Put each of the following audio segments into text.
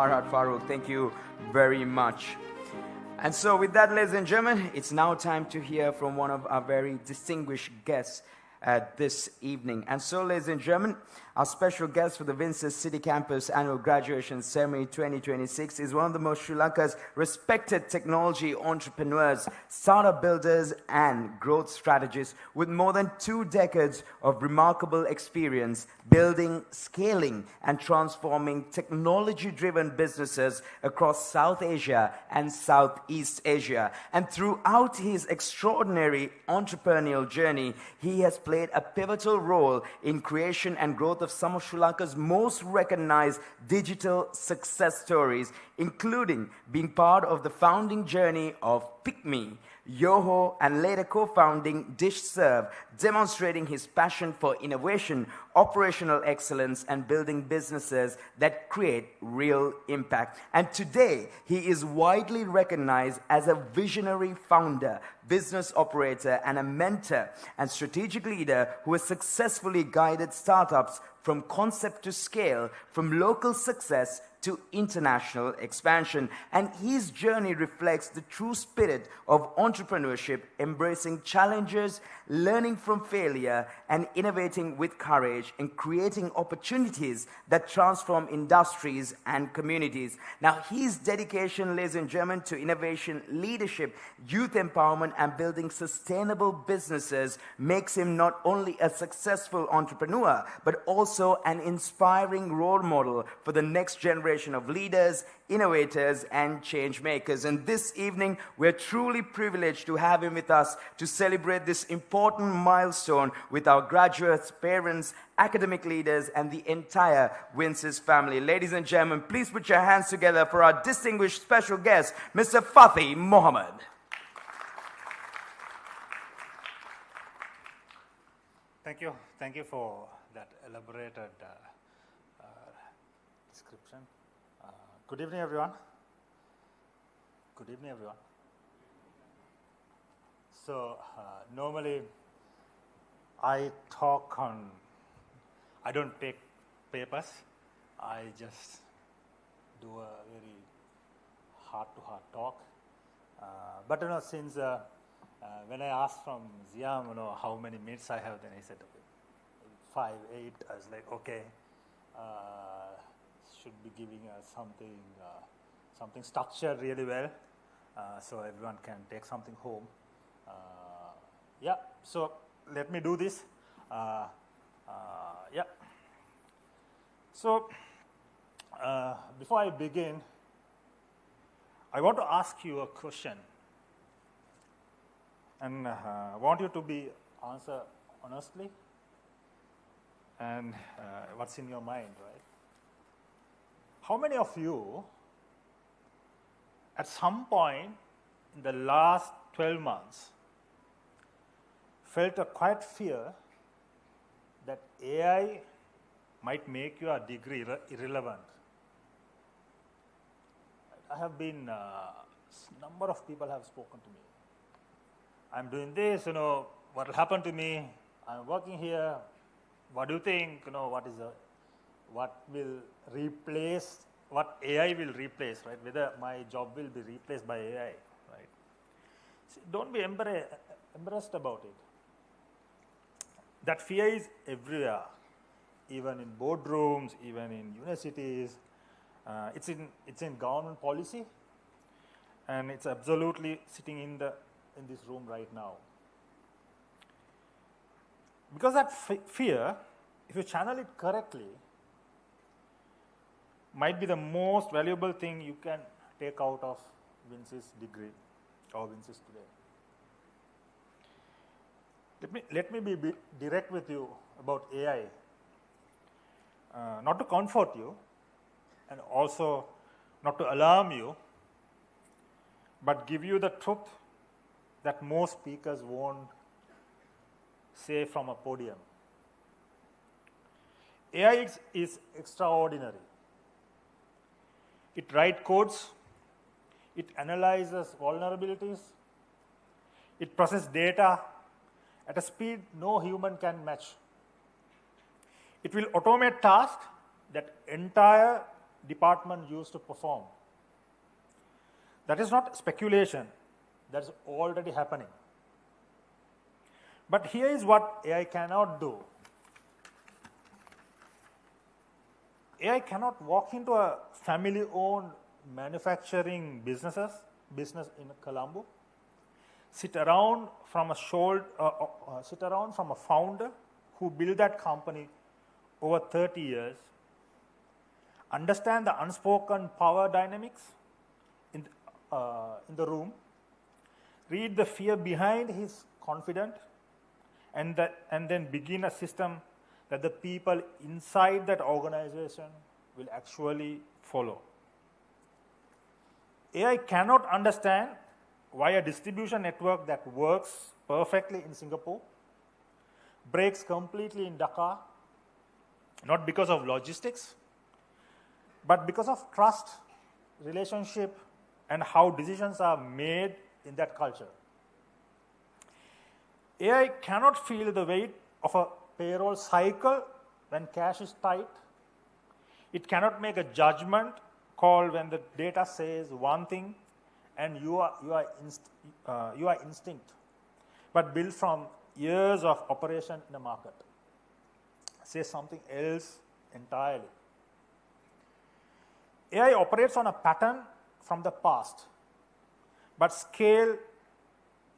Farhad Farooq, thank you very much. And so with that, ladies and gentlemen, it's now time to hear from one of our very distinguished guests this evening. And so, ladies and gentlemen, our special guest for the WinSYS City Campus Annual Graduation Ceremony 2026 is one of the most Sri Lanka's respected technology entrepreneurs, startup builders, and growth strategists with more than 2 decades of remarkable experience building, scaling, and transforming technology-driven businesses across South Asia and Southeast Asia. And throughout his extraordinary entrepreneurial journey, he has played a pivotal role in creation and growth of some of Sri Lanka's most recognized digital success stories, including being part of the founding journey of PickMe, Yoho, and later co-founding DishServe, demonstrating his passion for innovation, operational excellence, and building businesses that create real impact. And today, he is widely recognized as a visionary founder, business operator, and a mentor and strategic leader who has successfully guided startups from concept to scale, from local success to international expansion. And his journey reflects the true spirit of entrepreneurship, embracing challenges, learning from failure, and innovating with courage, and creating opportunities that transform industries and communities. Now, his dedication, ladies and gentlemen, to innovation, leadership, youth empowerment, and building sustainable businesses makes him not only a successful entrepreneur, but also an inspiring role model for the next generation of leaders, innovators, and change makers. And this evening, we're truly privileged to have him with us to celebrate this important milestone with our graduates, parents, academic leaders, and the entire WinSYS family. Ladies and gentlemen, please put your hands together for our distinguished special guest, Mr. Fathhi Mohamed. Thank you. Thank you for that elaborated description. Good evening, everyone. Good evening, everyone. So, normally I don't take papers. I just do a very heart-to-heart talk. But, since when I asked from Ziam, how many minutes I have, then he said, okay, 5, 8. I was like, okay, should be giving us something structured really well, so everyone can take something home. Yeah, so let me do this. Yeah. So before I begin, I want to ask you a question, and I want you to answer honestly and what's in your mind, right? How many of you, at some point in the last 12 months, felt a quiet fear that AI might make your degree irrelevant? I have been, number of people have spoken to me. I'm doing this, what will happen to me? I'm working here. What do you think? What will replace, what AI will replace, right? Whether my job will be replaced by AI, right? So don't be embarrassed about it. That fear is everywhere, even in boardrooms, even in universities. It's in government policy, and it's absolutely sitting in this room right now. Because that fear, if you channel it correctly, might be the most valuable thing you can take out of WinSYS degree or WinSYS today. Let me be direct with you about AI, not to comfort you and also not to alarm you, but give you the truth that most speakers won't say from a podium. AI is extraordinary. It writes codes, it analyzes vulnerabilities, it processes data at a speed no human can match. It will automate tasks that entire department used to perform. That is not speculation. That's already happening. But here is what AI cannot do. AI cannot walk into a family-owned manufacturing business in Colombo, sit around from a founder who built that company over 30 years, understand the unspoken power dynamics in the room, read the fear behind his confidence, and then begin a system that the people inside that organization will actually follow. AI cannot understand why a distribution network that works perfectly in Singapore breaks completely in Dhaka, not because of logistics, but because of trust, relationship, and how decisions are made in that culture. AI cannot feel the weight of a payroll cycle when cash is tight. It cannot make a judgment call when the data says one thing and you are instinct, but built from years of operation in the market. Say something else entirely. AI operates on a pattern from the past, but scale,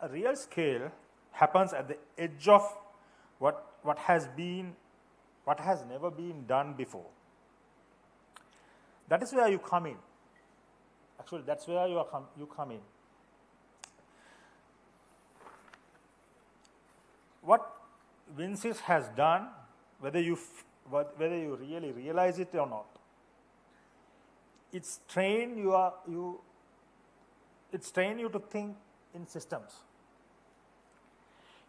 a real scale, happens at the edge of what has never been done before. That is where you come in. Actually, that's where you come in. What WinSYS has done, whether you really realize it or not, it's trained you to think in systems.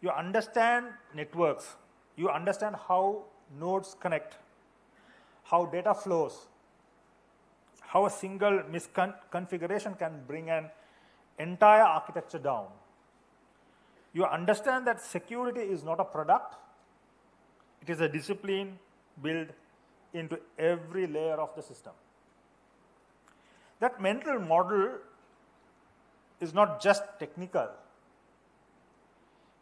You understand networks. You understand how nodes connect, how data flows, how a single misconfiguration can bring an entire architecture down. You understand that security is not a product. It is a discipline built into every layer of the system. That mental model is not just technical.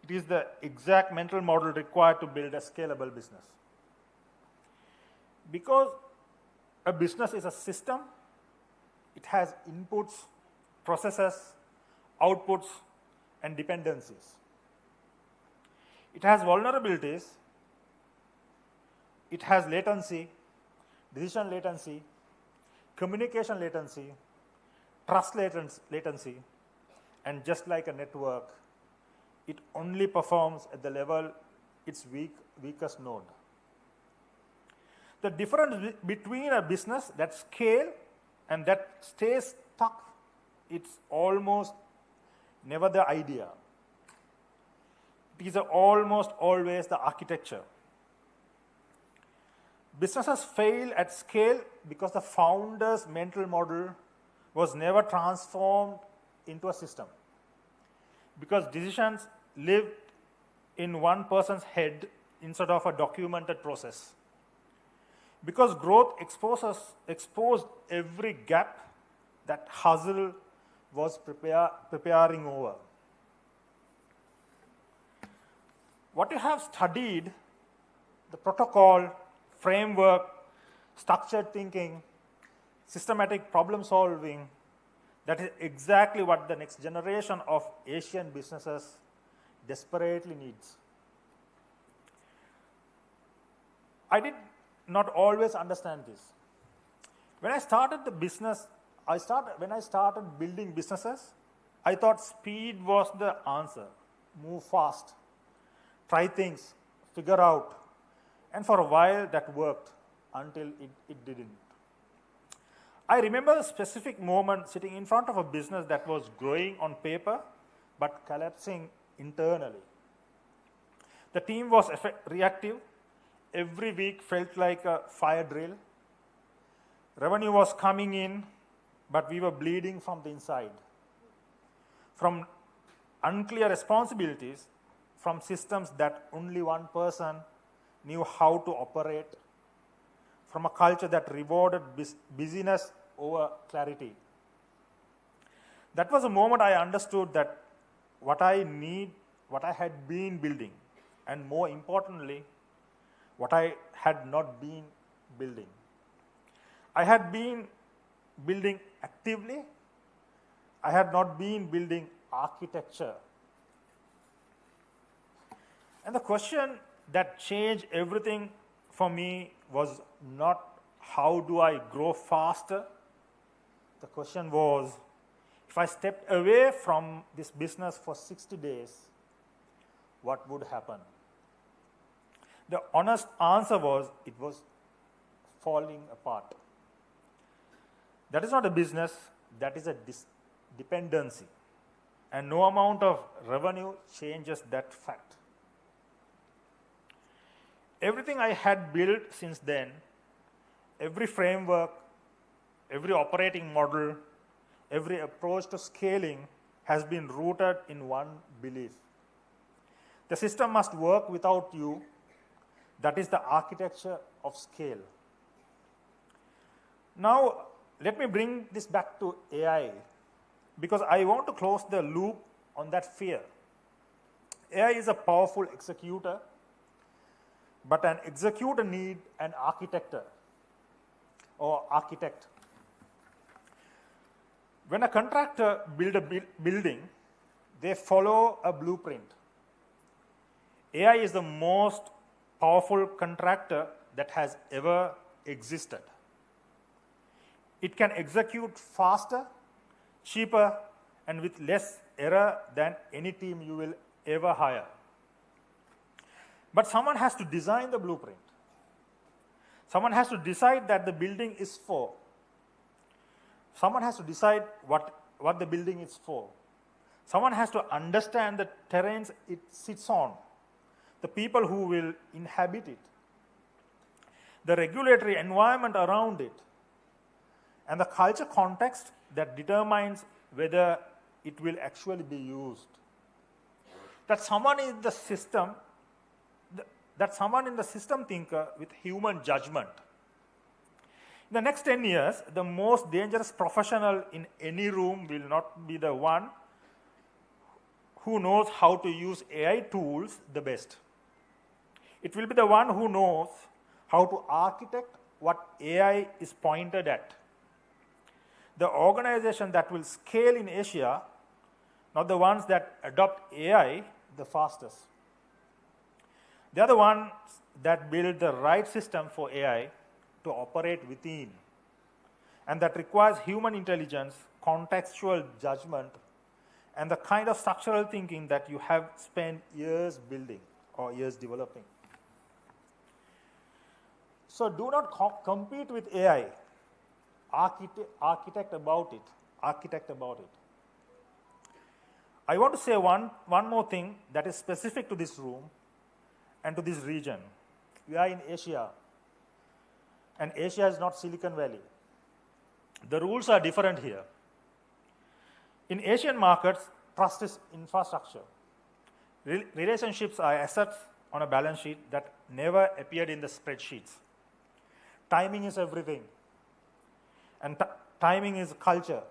It is the exact mental model required to build a scalable business. Because a business is a system, it has inputs, processes, outputs, and dependencies. It has vulnerabilities, it has latency, decision latency, communication latency, trust latency, and just like a network, it only performs at the level its weakest node. The difference between a business that scales and that stays stuck, it's almost never the idea. It is almost always the architecture. Businesses fail at scale because the founder's mental model was never transformed into a system. Because decisions live in one person's head instead of a documented process. Because growth exposed every gap that hustle was preparing over. What you have studied, the protocol, framework, structured thinking, systematic problem solving, that is exactly what the next generation of Asian businesses desperately needs. I did not always understand this. When I started the business, when I started building businesses, I thought speed was the answer. Move fast, try things, figure out. And for a while that worked until it didn't. I remember a specific moment sitting in front of a business that was growing on paper but collapsing internally. The team was reactive. Every week felt like a fire drill. Revenue was coming in, but we were bleeding from the inside. From unclear responsibilities, from systems that only one person knew how to operate, from a culture that rewarded busyness over clarity. That was a moment I understood that what I had been building, and more importantly, what I had not been building. I had been building actively. I had not been building architecture. And the question that changed everything for me was not how do I grow faster? The question was, if I stepped away from this business for 60 days, what would happen? The honest answer was, it was falling apart. That is not a business, that is a dependency. And no amount of revenue changes that fact. Everything I had built since then, every framework, every operating model, every approach to scaling has been rooted in one belief. The system must work without you. That is the architecture of scale. Now, let me bring this back to AI, because I want to close the loop on that fear. AI is a powerful executor, but an executor needs an architect. When a contractor builds a building, they follow a blueprint. AI is the most powerful contractor that has ever existed. It can execute faster, cheaper, and with less error than any team you will ever hire. But someone has to design the blueprint. Someone has to decide that the building is for. Someone has to decide what the building is for. Someone has to understand the terrains it sits on, the people who will inhabit it, the regulatory environment around it, and the culture context that determines whether it will actually be used. That someone in the system thinker with human judgment. In the next 10 years, the most dangerous professional in any room will not be the one who knows how to use AI tools the best. It will be the one who knows how to architect what AI is pointed at. The organization that will scale in Asia, not the ones that adopt AI the fastest. They are the ones that build the right system for AI to operate within, and that requires human intelligence, contextual judgment, and the kind of structural thinking that you have spent years building or years developing. So do not compete with AI. Architect about it. I want to say one more thing that is specific to this room and to this region. We are in Asia, and Asia is not Silicon Valley. The rules are different here. In Asian markets, trust is infrastructure. Relationships are assets on a balance sheet that never appeared in the spreadsheets. Timing is everything. And timing is culture.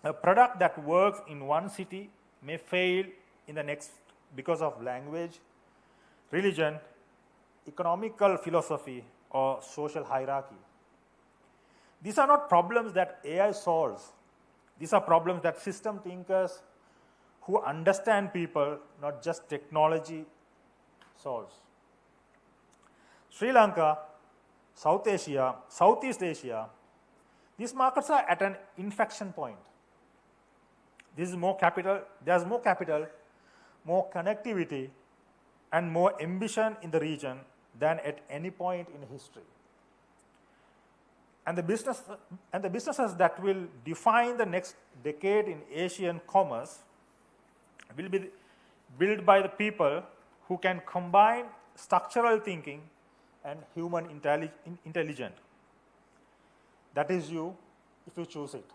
A product that works in one city may fail in the next because of language, religion, economical philosophy, or social hierarchy. These are not problems that AI solves. These are problems that system thinkers who understand people, not just technology, solves. Sri Lanka, South Asia, Southeast Asia, these markets are at an inflection point. There's more capital, more connectivity, and more ambition in the region than at any point in history. And the businesses that will define the next decade in Asian commerce will be built by the people who can combine structural thinking and human intelligence. That is you, if you choose it.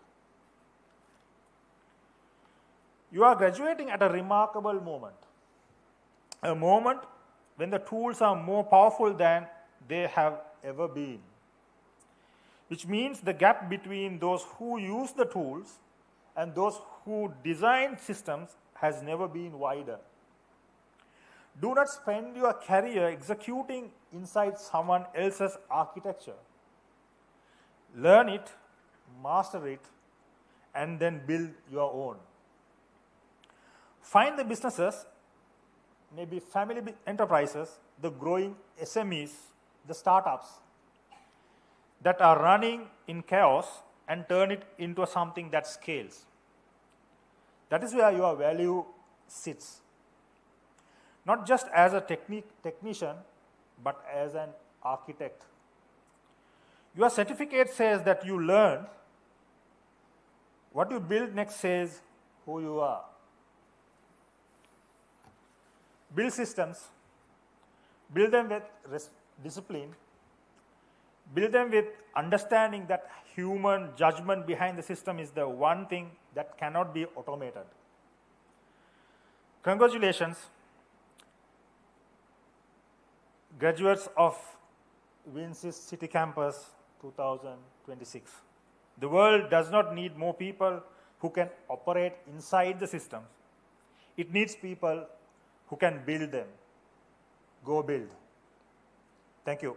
You are graduating at a remarkable moment. A moment when the tools are more powerful than they have ever been. which means the gap between those who use the tools and those who design systems has never been wider. Do not spend your career executing inside someone else's architecture. Learn it, master it, and then build your own. Find the businesses, maybe family enterprises, the growing SMEs, the startups that are running in chaos and turn it into something that scales. That is where your value sits. Not just as a technician, but as an architect. Your certificate says that you learned. What you build next says who you are. Build systems. Build them with discipline. Build them with understanding that human judgment behind the system is the one thing that cannot be automated. Congratulations, graduates of WinSYS City Campus 2026. The world does not need more people who can operate inside the systems. It needs people who can build them. Go build. Thank you.